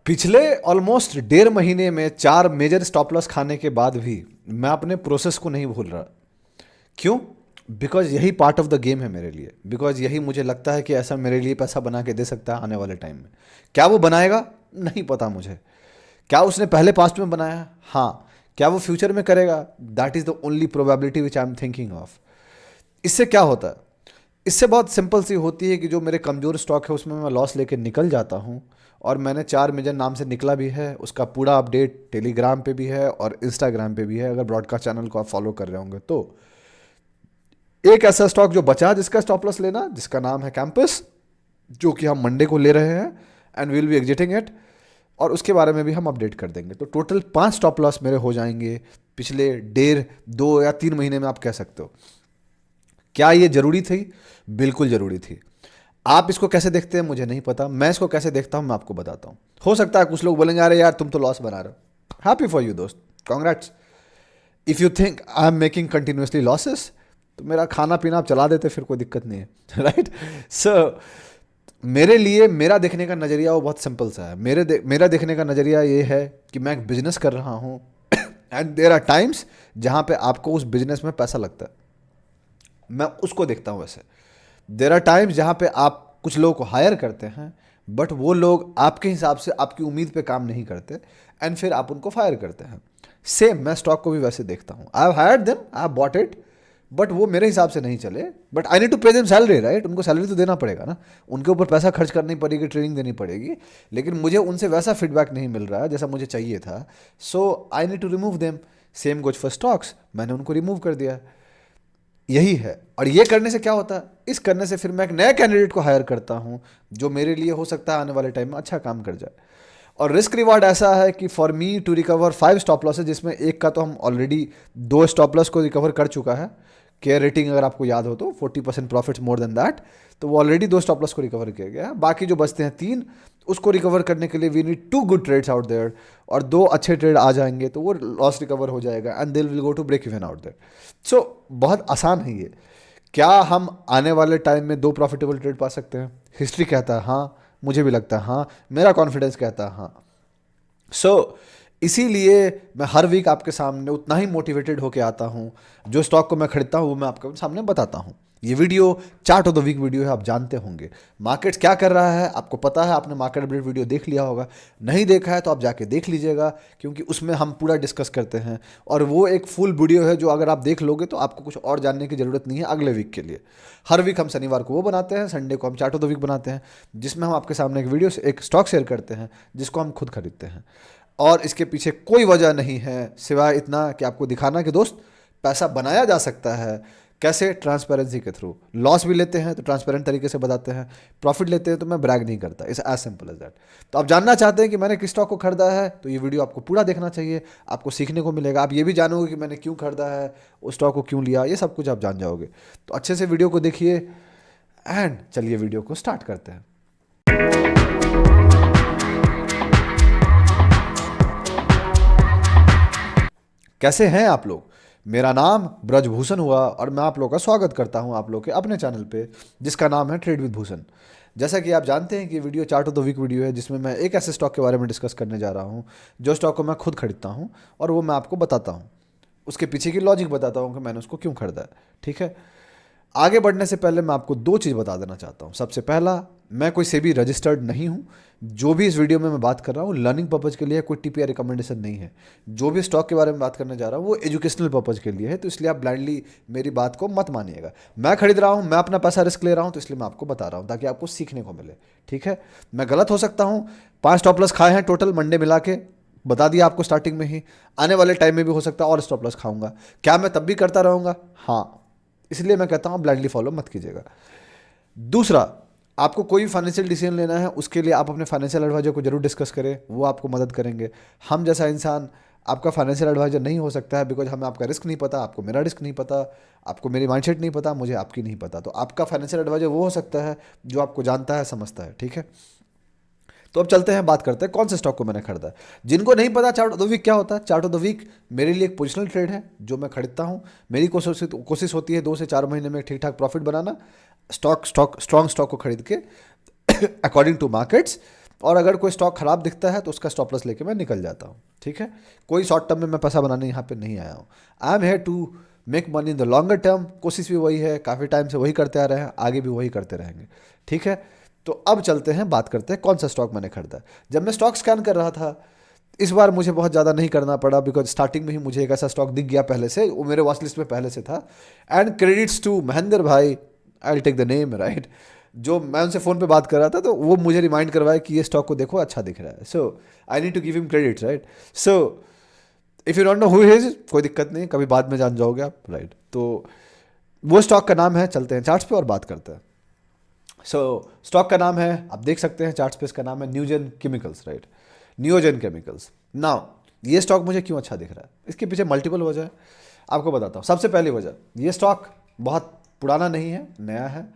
पिछले ऑलमोस्ट 1.5 महीने में 4 मेजर स्टॉप लॉस खाने के बाद भी मैं अपने प्रोसेस को नहीं भूल रहा। क्यों? बिकॉज यही पार्ट ऑफ द गेम है मेरे लिए। बिकॉज यही मुझे लगता है कि ऐसा मेरे लिए पैसा बना के दे सकता है आने वाले टाइम में। क्या वो बनाएगा? नहीं पता मुझे। क्या उसने पहले पास्ट में बनाया? हाँ। क्या वो फ्यूचर में करेगा? That is the only probability which I am thinking of. इससे क्या होता है? इससे बहुत सिंपल सी होती है कि जो मेरे कमज़ोर स्टॉक है उसमें मैं लॉस लेके निकल जाता हूँ। और मैंने 4 मेजर नाम से निकला भी है, उसका पूरा अपडेट टेलीग्राम पे भी है और इंस्टाग्राम पे भी है, अगर ब्रॉडकास्ट चैनल को आप फॉलो कर रहे होंगे तो। एक ऐसा स्टॉक जो बचा जिसका स्टॉप लॉस लेना, जिसका नाम है कैंपस, जो कि हम मंडे को ले रहे हैं and will be exiting it, और उसके बारे में भी हम अपडेट कर देंगे। तो टोटल 5 स्टॉप लॉस मेरे हो जाएंगे पिछले 1.5, 2 या 3 महीने में, आप कह सकते हो। क्या ये जरूरी थी? बिल्कुल जरूरी थी। आप इसको कैसे देखते हैं मुझे नहीं पता, मैं इसको कैसे देखता हूं मैं आपको बताता हूं। हो सकता है कुछ लोग बोलेंगे अरे यार तुम तो लॉस बना रहे हो। हैप्पी फॉर यू दोस्त, congrats. If you think I am making continuously losses तो मेरा खाना पीना आप चला देते, फिर कोई दिक्कत नहीं है। राइट। सो मेरे लिए मेरा देखने का नज़रिया वो बहुत सिंपल सा है। मेरा देखने का नज़रिया ये है कि मैं एक बिजनेस कर रहा हूँ एंड देयर आर टाइम्स जहाँ पे आपको उस बिजनेस में पैसा लगता है। मैं उसको देखता हूँ वैसे। देर आर टाइम्स जहाँ पे आप कुछ लोगों को हायर करते हैं बट वो लोग आपके हिसाब से आपकी उम्मीद पे काम नहीं करते एंड फिर आप उनको फायर करते हैं। सेम मैं स्टॉक को भी वैसे देखता हूँ। I have hired them, I have bought it, but वो मेरे हिसाब से नहीं चले। But I need to pay them salary, right. उनको सैलरी तो देना पड़ेगा ना, उनके ऊपर पैसा खर्च करनी पड़ेगी, ट्रेनिंग देनी पड़ेगी। लेकिन मुझे उनसे वैसा फीडबैक नहीं मिल रहा है जैसा मुझे चाहिए था। So I need to remove them. Same goes for stocks, मैंने उनको रिमूव कर दिया। यही है। और ये करने से क्या होता है? इस करने से फिर मैं एक नए कैंडिडेट को हायर करता हूँ जो मेरे लिए हो सकता है आने वाले टाइम में अच्छा काम कर जाए। और रिस्क रिवार्ड ऐसा है कि for me to recover 5 stop losses, जिसमें एक का तो हम ऑलरेडी 2 स्टॉप लॉस को रिकवर कर चुका है। केयर रेटिंग अगर आपको याद हो तो 40% प्रॉफिट्स मोर देन दैट, तो वो ऑलरेडी 2 स्टॉप लॉस को रिकवर किया गया है। बाकी जो बचते हैं 3, उसको रिकवर करने के लिए we need 2 good trades out there, और 2 अच्छे ट्रेड आ जाएंगे तो वो लॉस रिकवर हो जाएगा and they will go to break even out there. So बहुत आसान है ये। क्या हम आने वाले टाइम में 2 प्रॉफिटेबल ट्रेड पा सकते हैं? हिस्ट्री कहता है हाँ, मुझे भी लगता है हाँ, मेरा कॉन्फिडेंस कहता है हाँ। सो इसीलिए मैं हर वीक आपके सामने उतना ही मोटिवेटेड होके आता हूँ। जो स्टॉक को मैं खरीदता हूँ वो मैं आपके सामने बताता हूँ। ये video chart of the week video है, आप जानते होंगे मार्केट्स क्या कर रहा है, आपको पता है, आपने मार्केट अपडेट वीडियो देख लिया होगा। नहीं देखा है तो आप जाके देख लीजिएगा, क्योंकि उसमें हम पूरा डिस्कस करते हैं। और वो एक फुल वीडियो है जो अगर आप देख लोगे तो आपको कुछ और जानने की ज़रूरत नहीं है अगले वीक के लिए। हर वीक हम शनिवार को वो बनाते हैं, संडे को हम चार्ट ऑफ द वीक बनाते हैं, जिसमें हम आपके सामने एक वीडियो से एक स्टॉक शेयर करते हैं जिसको हम खुद खरीदते हैं। और इसके पीछे कोई वजह नहीं है सिवाय इतना कि आपको दिखाना कि दोस्त पैसा बनाया जा सकता है। कैसे? ट्रांसपेरेंसी के थ्रू। लॉस भी लेते हैं तो ट्रांसपेरेंट तरीके से बताते हैं, प्रॉफिट लेते हैं तो मैं ब्रैग नहीं करता। It's as simple as that. तो आप जानना चाहते हैं कि मैंने किस स्टॉक को खरीदा है तो ये वीडियो आपको पूरा देखना चाहिए, आपको सीखने को मिलेगा। आप ये भी जानोगे कि मैंने क्यों खरीदा है, उस स्टॉक को क्यों लिया, ये सब कुछ आप जान जाओगे। तो अच्छे से वीडियो को देखिए एंड चलिए वीडियो को स्टार्ट करते हैं। कैसे हैं आप लोग? मेरा नाम ब्रजभूषण हुआ और मैं आप लोगों का स्वागत करता हूं आप लोग के अपने चैनल पे, जिसका नाम है ट्रेड विद भूषण। जैसा कि आप जानते हैं कि video chart of the week video है, जिसमें मैं एक ऐसे स्टॉक के बारे में डिस्कस करने जा रहा हूं जो स्टॉक को मैं खुद खरीदता हूं और वो मैं आपको बताता हूं। उसके पीछे की लॉजिक बताता हूं कि मैंने उसको क्यों खरीदा है। ठीक है। आगे बढ़ने से पहले मैं आपको 2 चीज़ बता देना चाहता हूँ। सबसे पहला, मैं कोई सेबी रजिस्टर्ड नहीं हूँ। जो भी इस वीडियो में मैं बात कर रहा हूँ लर्निंग पर्पज़ के लिए, कोई टीपीआई रिकमेंडेशन नहीं है। जो भी स्टॉक के बारे में बात करने जा रहा हूँ वो एजुकेशनल पर्पज़ के लिए है, तो इसलिए आप ब्लाइंडली मेरी बात को मत मानिएगा। मैं खरीद रहा हूँ, मैं अपना पैसा रिस्क ले रहा हूँ, तो इसलिए मैं आपको बता रहा हूँ ताकि आपको सीखने को मिले। ठीक है। मैं गलत हो सकता हूँ। 5 स्टॉप लॉस खाए हैं टोटल मंडे मिला के, बता दिया आपको स्टार्टिंग में ही। आने वाले टाइम में भी हो सकता है और स्टॉप लॉस खाऊंगा। क्या मैं तब भी करता रहूँगा? हाँ। इसलिए मैं कहता हूँ ब्लाइंडली फॉलो मत कीजिएगा। दूसरा, आपको कोई भी फाइनेंशियल डिसीजन लेना है उसके लिए आप अपने फाइनेंशियल एडवाइजर को जरूर डिस्कस करें, वो आपको मदद करेंगे। हम जैसा इंसान आपका फाइनेंशियल एडवाइजर नहीं हो सकता है, बिकॉज हमें आपका रिस्क नहीं पता, आपको मेरा रिस्क नहीं पता, आपको मेरी माइंडसेट नहीं पता, मुझे आपकी नहीं पता। तो आपका फाइनेंशियल एडवाइजर वो हो सकता है जो आपको जानता है, समझता है। ठीक है। तो अब चलते हैं, बात करते हैं कौन से स्टॉक को मैंने खरीदा। जिनको नहीं पता चार्ट ऑफ द वीक क्या होता है, चार्ट ऑफ द वीक मेरे लिए एक पोजिशनल ट्रेड है जो मैं खरीदता हूँ। मेरी कोशिश होती है 2 से 4 महीने में ठीक ठाक प्रॉफिट बनाना, स्ट्रॉन्ग स्टॉक को खरीद के अकॉर्डिंग टू मार्केट्स। और अगर कोई स्टॉक खराब दिखता है तो उसका स्टॉप लॉस लेके मैं निकल जाता हूँ, ठीक है। कोई शॉर्ट टर्म में मैं पैसा बनाने यहाँ पे नहीं आया हूँ। I am here to make money in the longer term. कोशिश भी वही है, काफ़ी टाइम से वही करते आ रहे हैं, आगे भी वही करते रहेंगे, ठीक है। तो अब चलते हैं, बात करते हैं कौन सा स्टॉक मैंने खरीदा। जब मैं स्टॉक स्कैन कर रहा था, इस बार मुझे बहुत ज़्यादा नहीं करना पड़ा, बिकॉज स्टार्टिंग में ही मुझे एक ऐसा स्टॉक दिख गया पहले से, वो मेरे वॉच लिस्ट में पहले से था। एंड क्रेडिट्स टू महेंद्र भाई, I will take the name, right. जो मैं उनसे फ़ोन पे बात कर रहा था तो वो मुझे रिमाइंड करवाया कि ये स्टॉक को देखो अच्छा दिख रहा है। So I need to give him credit, right. So if you don't know who is, कोई दिक्कत नहीं, कभी बाद में जान जाओगे आप, राइट। तो वो स्टॉक का नाम है, चलते हैं चार्ट्स पे और बात करते हैं। सो स्टॉक का नाम है, आप देख सकते हैं चार्ट्स पे, इसका नाम है न्यूजेन केमिकल्स, राइट। नियोजन केमिकल्स। नाउ ये स्टॉक मुझे क्यों अच्छा दिख रहा है, इसके पीछे मल्टीपल वजह है, आपको बताता हूँ। सबसे पहली वजह, ये स्टॉक बहुत पुराना नहीं है, नया है,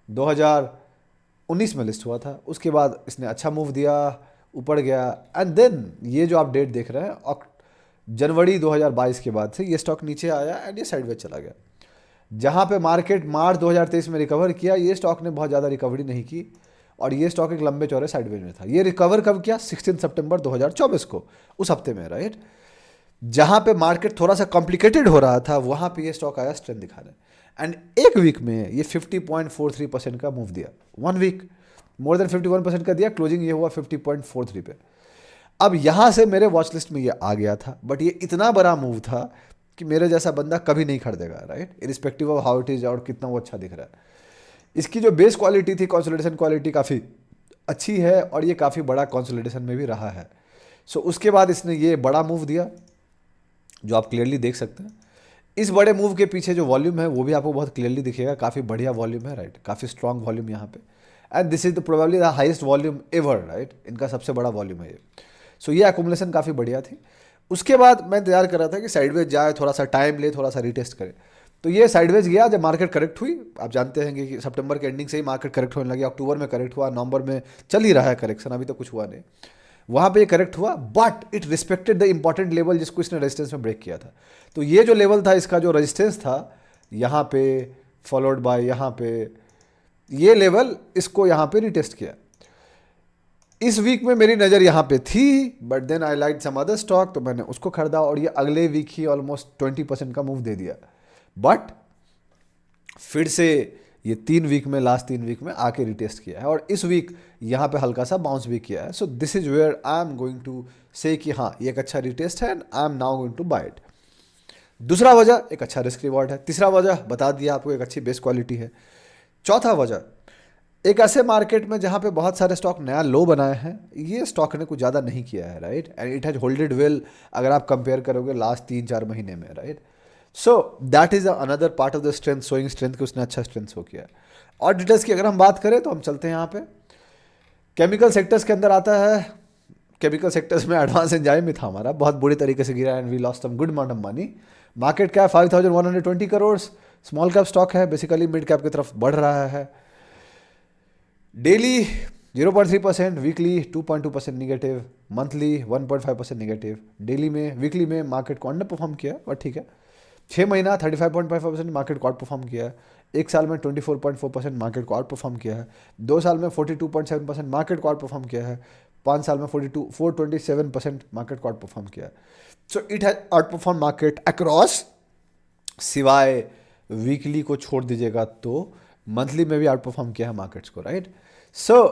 2019 में लिस्ट हुआ था। उसके बाद इसने अच्छा मूव दिया, ऊपर गया, एंड देन ये जो आप डेट देख रहे हैं, जनवरी 2022 के बाद से ये स्टॉक नीचे आया एंड ये साइडवेज चला गया। जहाँ पे मार्केट मार्च 2023 में रिकवर किया, ये स्टॉक ने बहुत ज़्यादा रिकवरी नहीं की और ये स्टॉक एक लंबे चौड़े साइडवेज में था। ये रिकवर कब किया, 16 सितंबर 2024 को, उस हफ्ते में, राइट। जहाँ पे मार्केट थोड़ा सा कॉम्प्लिकेटेड हो रहा था, वहाँ पे ये स्टॉक आया स्ट्रेंथ दिखाने, एंड एक वीक में ये 50.43% का मूव दिया। वन वीक मोर देन 51% का दिया, क्लोजिंग ये हुआ 50.43 पे। अब यहाँ से मेरे वॉच लिस्ट में ये आ गया था, बट ये इतना बड़ा मूव था कि मेरे जैसा बंदा कभी नहीं खरीदेगा, right, irrespective of how it is और कितना वो अच्छा दिख रहा है। इसकी जो बेस क्वालिटी थी, कंसोलिडेशन क्वालिटी काफ़ी अच्छी है और ये काफ़ी बड़ा कंसोलिडेशन में भी रहा है। सो उसके बाद इसने ये बड़ा मूव दिया जो आप क्लियरली देख सकते हैं। इस बड़े मूव के पीछे जो वॉल्यूम है वो भी आपको बहुत क्लियरली दिखेगा, काफ़ी बढ़िया वॉल्यूम है, राइट, काफ़ी स्ट्रॉन्ग वॉल्यूम यहाँ पे, and this is the probably the highest volume ever, right, इनका सबसे बड़ा वॉल्यूम है ये। सो ये एकुमुलेशन काफ़ी बढ़िया थी। उसके बाद मैं इंतजार कर रहा था कि साइडवेज जाए, थोड़ा सा टाइम ले, थोड़ा सा रिटेस्ट करे, तो ये साइडवेज गया। जब मार्केट करेक्ट हुई, आप जानते हैं कि सितंबर के एंडिंग से ही मार्केट करेक्ट होने लगी, अक्टूबर में करेक्ट हुआ, नवंबर में चल ही रहा है करेक्शन, अभी तो कुछ हुआ नहीं, वहाँ पे ये करेक्ट हुआ, but it respected the important level जिसको इसने रेजिस्टेंस में ब्रेक किया था। तो ये जो लेवल था, इसका जो रेजिस्टेंस था यहाँ पे, फॉलोड बाय यहाँ पे, ये लेवल इसको यहाँ पे रिटेस्ट किया। इस वीक में मेरी नज़र यहाँ पे थी, but then I like some other stock, तो मैंने उसको खरीदा और ये अगले वीक ही ऑलमोस्ट 20% का मूव दे दिया। बट फिर से ये 3 वीक में, लास्ट 3 वीक में आके रिटेस्ट किया है और इस वीक यहाँ पे हल्का सा बाउंस भी किया है। So this is where I am going to say कि हाँ, ये एक अच्छा रिटेस्ट है and I am now going to buy it. दूसरा वजह, एक अच्छा रिस्क रिवॉर्ड है। तीसरा वजह बता दिया आपको, एक अच्छी बेस क्वालिटी है। चौथा वजह, एक ऐसे मार्केट में जहाँ पे बहुत सारे स्टॉक नया लो बनाए हैं, ये स्टॉक ने कुछ ज़्यादा नहीं किया है, right, and it has holded well अगर आप कंपेयर करोगे लास्ट 3-4 महीने में, right. So that is another part of the strength, showing strength कि उसने अच्छा स्ट्रेंथ शो किया। और डिटेल्स की अगर हम बात करें तो हम चलते हैं यहाँ पे, केमिकल सेक्टर्स के अंदर आता है। केमिकल सेक्टर्स में एडवांस एंजाइम में था हमारा, बहुत बुरी तरीके से गिरा and we lost some good amount of money. Market cap 5120 crore, small cap stock है, बेसिकली मिड कैप की तरफ बढ़ रहा है। Daily 0.3%, weekly 2.2% negative, monthly 1.5% negative. Daily में, वीकली में मार्केट को अंडर परफॉर्म किया, बट ठीक है। 6 महीना 35.5% मार्केट को आउट परफॉर्म किया है। 1 साल में 24.4% मार्केट को आउट परफॉर्म किया है। 2 साल में 42.7% मार्केट को आउट परफॉर्म किया है। 5 साल में 427% मार्केट को आउट परफॉर्म किया है। So it has out perform market across, सिवाय वीकली को छोड़ दीजिएगा तो मंथली में भी आउट परफॉर्म किया है मार्केट्स को, राइट। सो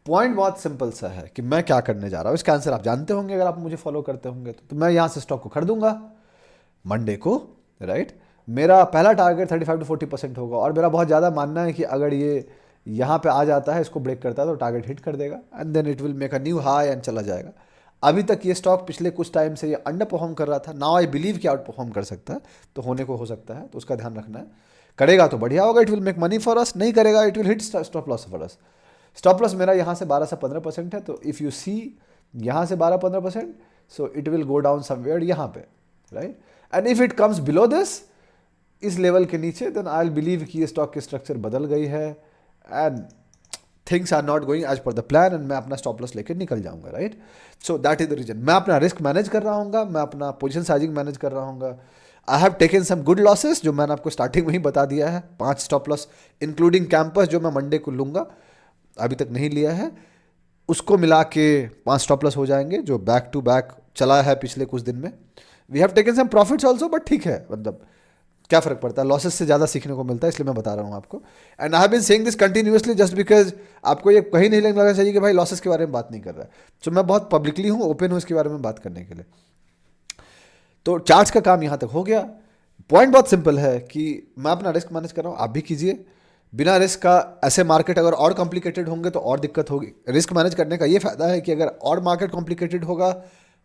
पॉइंट बहुत सिंपल सा है कि मैं क्या करने जा रहा हूँ, इसका आंसर आप जानते होंगे अगर आप मुझे फॉलो करते होंगे तो मैं यहाँ से स्टॉक को खरीदूंगा मंडे को, राइट। मेरा पहला टारगेट 35 to 40% होगा और मेरा बहुत ज़्यादा मानना है कि अगर ये यहाँ पे आ जाता है, इसको ब्रेक करता है तो टारगेट हिट कर देगा and then it will make a new high and चला जाएगा। अभी तक ये स्टॉक पिछले कुछ टाइम से ये अंडर परफॉर्म कर रहा था, नाउ आई बिलीव कि आउट परफॉर्म कर सकता है, तो होने को हो सकता है, तो उसका ध्यान रखना है। करेगा तो बढ़िया होगा, it will make money for us, नहीं करेगा it will hit stop loss for us. Stop loss मेरा यहाँ से 12 से 15% है, तो इफ़ यू सी यहाँ से 12-15%, so it will go down somewhere यहाँ पे, right. And if it comes below this, इस लेवल के नीचे, देन आई विल बिलीव कि ये स्टॉक की स्ट्रक्चर बदल गई है and things are not going as per the plan and मैं अपना स्टॉप लॉस लेकर निकल जाऊंगा, right. So that is the reason. मैं अपना रिस्क मैनेज कर रहा हूँ, मैं अपना पोजीशन साइजिंग मैनेज कर रहा हूँ। I have taken some good losses जो मैंने आपको स्टार्टिंग में ही बता दिया है, 5 स्टॉप लॉस इंक्लूडिंग कैंपस जो मैं मंडे को लूँगा, अभी तक नहीं लिया है। उसको मिला के 5 स्टॉप लॉस हो जाएंगे जो बैक टू बैक चला है पिछले कुछ दिन में. We have taken some profits also, but ठीक है, मतलब क्या फर्क पड़ता है, लॉसेस से ज़्यादा सीखने को मिलता है, इसलिए मैं बता रहा हूँ आपको. And I have been saying this continuously just because आपको ये कहीं नहीं लगना चाहिए कि भाई लॉसेस के बारे में बात नहीं कर रहा है. सो मैं बहुत पब्लिकली हूँ, ओपन हूँ इसके बारे में बात करने के लिए. तो चार्ट्स का काम यहाँ तक हो गया. पॉइंट बहुत सिंपल है कि मैं अपना रिस्क मैनेज कर रहा हूँ, आप भी कीजिए. बिना रिस्क का ऐसे मार्केट अगर और कॉम्प्लिकेटेड होंगे तो और दिक्कत होगी. रिस्क मैनेज करने का ये फायदा है कि अगर और मार्केट कॉम्प्लिकेटेड होगा,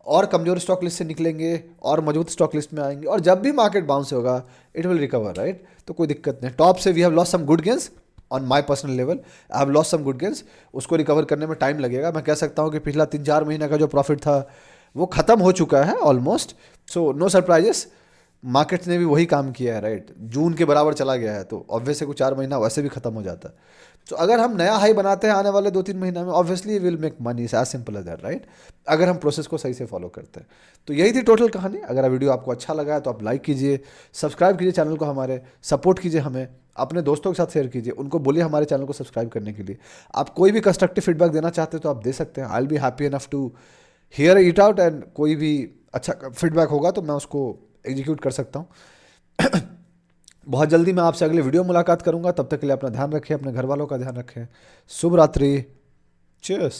और कमजोर स्टॉक लिस्ट से निकलेंगे और मजबूत स्टॉक लिस्ट में आएंगे, और जब भी मार्केट बाउंस होगा इट विल रिकवर, राइट. तो कोई दिक्कत नहीं. टॉप से we have lost some good gains on my personal level, I have lost some good gains. उसको रिकवर करने में टाइम लगेगा. मैं कह सकता हूँ कि पिछला 3-4 महीने का जो प्रॉफिट था वो खत्म हो चुका है almost. So no surprises, market ने भी वही काम किया है, राइट. जून के बराबर चला गया है तो ऑब्वियसली कुछ 4 महीना वैसे भी खत्म हो जाता है. तो अगर हम नया हाई बनाते हैं आने वाले 2-3 महीना में, obviously will make money, as simple as that, right. अगर हम प्रोसेस को सही से फॉलो करते हैं. तो यही थी टोटल कहानी. अगर वीडियो आपको अच्छा लगा है तो आप लाइक कीजिए, सब्सक्राइब कीजिए चैनल को, हमारे सपोर्ट कीजिए, हमें अपने दोस्तों के साथ शेयर कीजिए, उनको बोलिए हमारे चैनल को सब्सक्राइब करने के लिए. आप कोई भी कंस्ट्रक्टिव फीडबैक देना चाहते हैं तो आप दे सकते हैं. I will be happy enough to hear it out, and कोई भी अच्छा फीडबैक होगा तो मैं उसको एग्जीक्यूट कर सकता हूँ. बहुत जल्दी मैं आपसे अगले वीडियो मुलाकात करूंगा. तब तक के लिए अपना ध्यान रखें, अपने घर वालों का ध्यान रखें. शुभ रात्रि. चीयर्स.